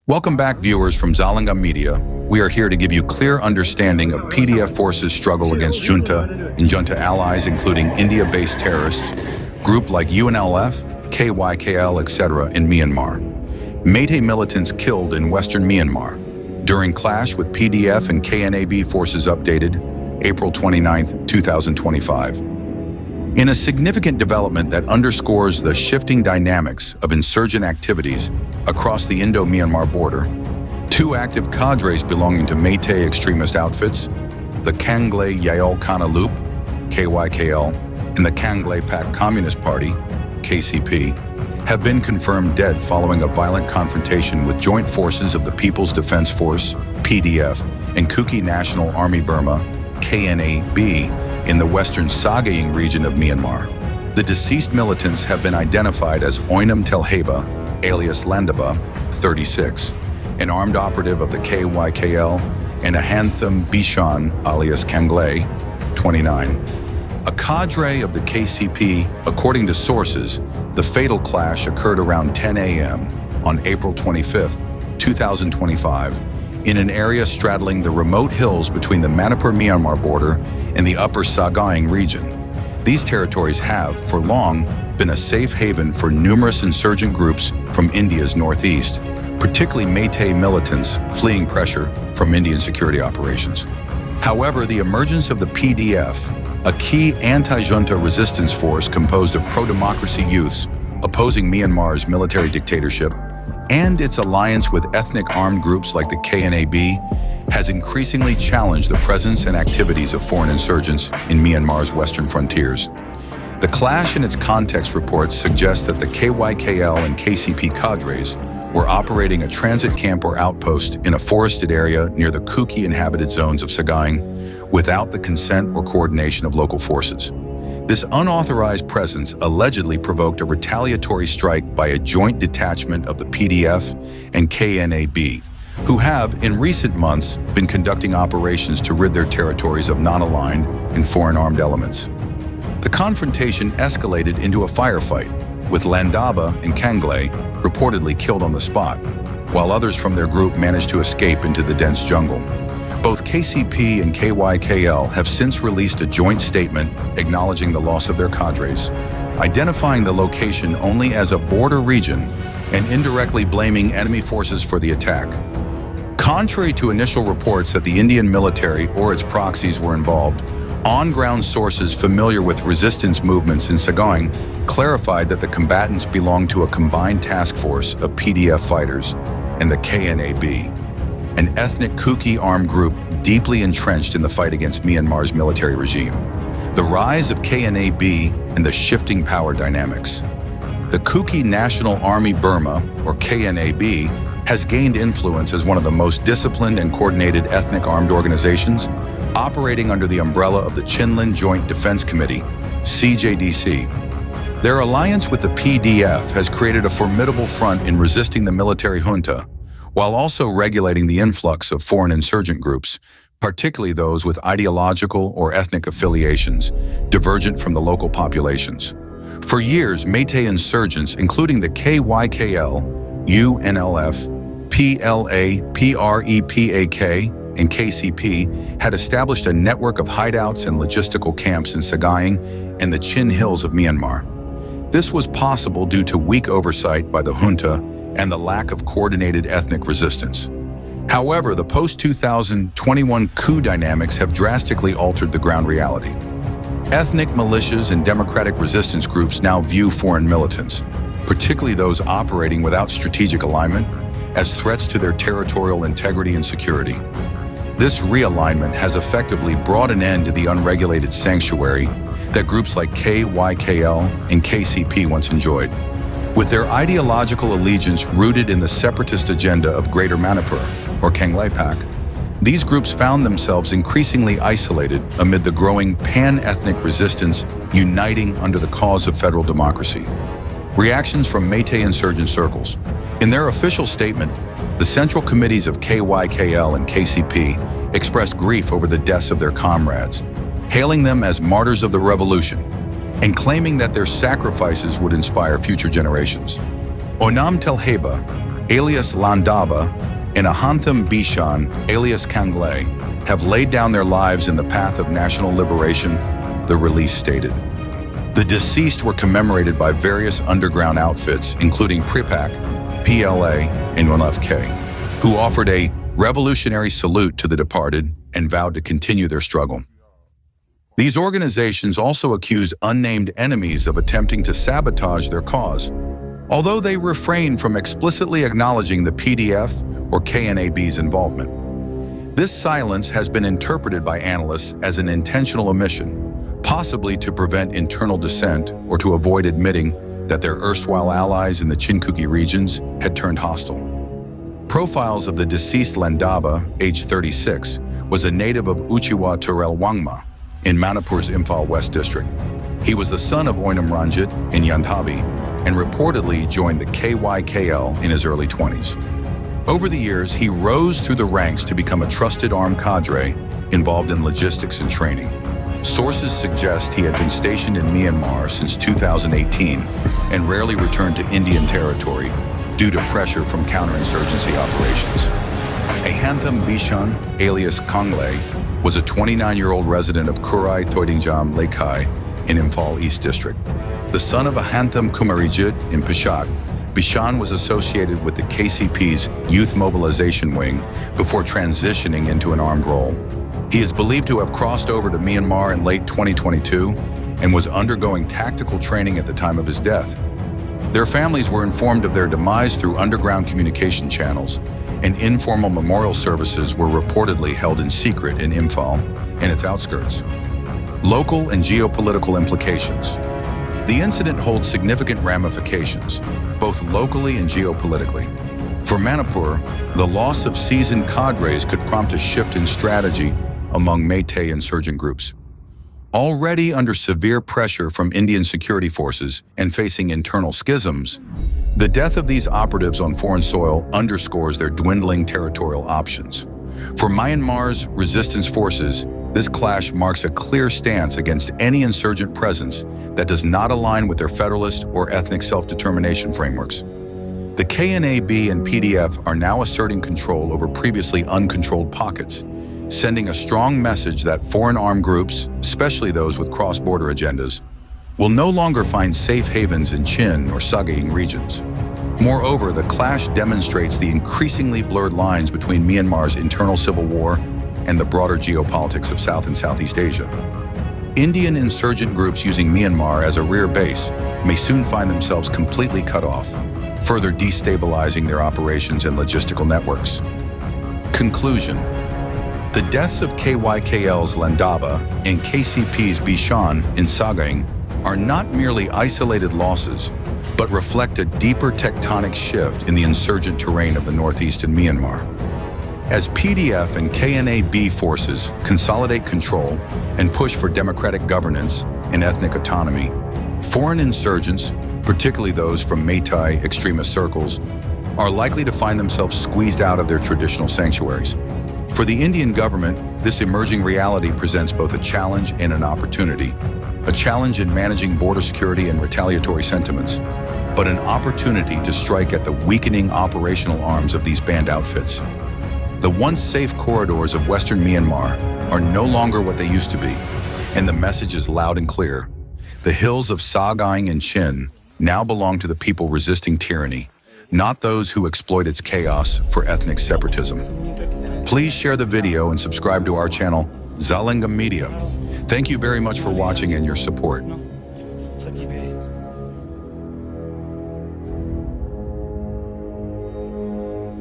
Welcome back, viewers from Zalanga Media. We are here to give you clear understanding of PDF forces' struggle against junta and junta allies, including India-based terrorists, group like UNLF, KYKL, etc. in Myanmar. Meitei militants killed in western Myanmar during clash with PDF and KNAB forces updated April 29, 2025. In a significant development that underscores the shifting dynamics of insurgent activities across the Indo-Myanmar border, two active cadres belonging to Meitei extremist outfits, the Kanglei Yaol Kana Loop, KYKL, and the Kanglei Pak Communist Party, KCP, have been confirmed dead following a violent confrontation with joint forces of the People's Defense Force, PDF, and Kuki National Army Burma, KNAB, in the western Sagaing region of Myanmar. The deceased militants have been identified as Oinam Telheba, alias Landaba, 36, an armed operative of the KYKL, and Ahantham Bishan, alias Kanglei, 29. A cadre of the KCP, according to sources, the fatal clash occurred around 10 a.m. on April 25, 2025, in an area straddling the remote hills between the Manipur-Myanmar border and the upper Sagaing region. These territories have, for long, been a safe haven for numerous insurgent groups from India's northeast, particularly Meitei militants fleeing pressure from Indian security operations. However, the emergence of the PDF, a key anti-junta resistance force composed of pro-democracy youths opposing Myanmar's military dictatorship, and its alliance with ethnic armed groups like the KNAB, has increasingly challenged the presence and activities of foreign insurgents in Myanmar's western frontiers. The clash and its context reports suggest that the KYKL and KCP cadres were operating a transit camp or outpost in a forested area near the Kuki inhabited zones of Sagaing without the consent or coordination of local forces. This unauthorized presence allegedly provoked a retaliatory strike by a joint detachment of the PDF and KNAB, who have, in recent months, been conducting operations to rid their territories of non-aligned and foreign armed elements. The confrontation escalated into a firefight, with Landaba and Kanglei reportedly killed on the spot, while others from their group managed to escape into the dense jungle. Both KCP and KYKL have since released a joint statement acknowledging the loss of their cadres, identifying the location only as a border region and indirectly blaming enemy forces for the attack. Contrary to initial reports that the Indian military or its proxies were involved, on-ground sources familiar with resistance movements in Sagaing clarified that the combatants belonged to a combined task force of PDF fighters and the KNAB, an ethnic Kuki armed group deeply entrenched in the fight against Myanmar's military regime. The rise of KNAB and the shifting power dynamics. The Kuki National Army Burma, or KNAB, has gained influence as one of the most disciplined and coordinated ethnic armed organizations, operating under the umbrella of the Chinland Joint Defense Committee, CJDC. Their alliance with the PDF has created a formidable front in resisting the military junta, while also regulating the influx of foreign insurgent groups, particularly those with ideological or ethnic affiliations divergent from the local populations. For years, Meitei insurgents, including the KYKL, UNLF, PLA, PREPAK, and KCP, had established a network of hideouts and logistical camps in Sagaing and the Chin Hills of Myanmar. This was possible due to weak oversight by the junta and the lack of coordinated ethnic resistance. However, the post-2021 coup dynamics have drastically altered the ground reality. Ethnic militias and democratic resistance groups now view foreign militants, particularly those operating without strategic alignment, as threats to their territorial integrity and security. This realignment has effectively brought an end to the unregulated sanctuary that groups like KYKL and KCP once enjoyed. With their ideological allegiance rooted in the separatist agenda of Greater Manipur, or Kanglei Pak, these groups found themselves increasingly isolated amid the growing pan-ethnic resistance uniting under the cause of federal democracy. Reactions from Meitei insurgent circles. In their official statement, the central committees of KYKL and KCP expressed grief over the deaths of their comrades, hailing them as martyrs of the revolution, and claiming that their sacrifices would inspire future generations. Oinam Telheba, alias Landaba, and Ahantham Bishan, alias Kangle, have laid down their lives in the path of national liberation, the release stated. The deceased were commemorated by various underground outfits, including PRIPAC, PLA, and UNLFK, who offered a revolutionary salute to the departed and vowed to continue their struggle. These organizations also accuse unnamed enemies of attempting to sabotage their cause, although they refrain from explicitly acknowledging the PDF or KNAB's involvement. This silence has been interpreted by analysts as an intentional omission, possibly to prevent internal dissent or to avoid admitting that their erstwhile allies in the Chinkuki regions had turned hostile. Profiles of the deceased Landaba, aged 36, was a native of Uchiwa Turel Wangma in Manipur's Imphal West District. He was the son of Oinam Ranjit in Yantabi and reportedly joined the KYKL in his early 20s. Over the years, he rose through the ranks to become a trusted armed cadre involved in logistics and training. Sources suggest he had been stationed in Myanmar since 2018 and rarely returned to Indian territory due to pressure from counterinsurgency operations. Ahantham Bishan, alias Kangle, was a 29-year-old resident of Kurai Thoidingjam Lekai in Imphal East District. The son of Ahantham Kumarijit in Pishak, Bishan was associated with the KCP's Youth Mobilization Wing before transitioning into an armed role. He is believed to have crossed over to Myanmar in late 2022 and was undergoing tactical training at the time of his death. Their families were informed of their demise through underground communication channels, and informal memorial services were reportedly held in secret in Imphal and its outskirts. Local and geopolitical implications. The incident holds significant ramifications, both locally and geopolitically. For Manipur, the loss of seasoned cadres could prompt a shift in strategy among Meitei insurgent groups. Already under severe pressure from Indian security forces and facing internal schisms, the death of these operatives on foreign soil underscores their dwindling territorial options. For Myanmar's resistance forces, this clash marks a clear stance against any insurgent presence that does not align with their federalist or ethnic self-determination frameworks. The KNAB and PDF are now asserting control over previously uncontrolled pockets, sending a strong message that foreign armed groups, especially those with cross-border agendas, will no longer find safe havens in Chin or Sagaing regions. Moreover, the clash demonstrates the increasingly blurred lines between Myanmar's internal civil war and the broader geopolitics of South and Southeast Asia. Indian insurgent groups using Myanmar as a rear base may soon find themselves completely cut off, further destabilizing their operations and logistical networks. Conclusion. The deaths of KYKL's Landaba and KCP's Bishan in Sagaing are not merely isolated losses, but reflect a deeper tectonic shift in the insurgent terrain of the northeastern Myanmar. As PDF and KNAB forces consolidate control and push for democratic governance and ethnic autonomy, foreign insurgents, particularly those from Meitei extremist circles, are likely to find themselves squeezed out of their traditional sanctuaries. For the Indian government, this emerging reality presents both a challenge and an opportunity. A challenge in managing border security and retaliatory sentiments, but an opportunity to strike at the weakening operational arms of these banned outfits. The once safe corridors of Western Myanmar are no longer what they used to be, and the message is loud and clear. The hills of Sagaing and Chin now belong to the people resisting tyranny, not those who exploit its chaos for ethnic separatism. Please share the video and subscribe to our channel, Zalingam Media. Thank you very much for watching and your support.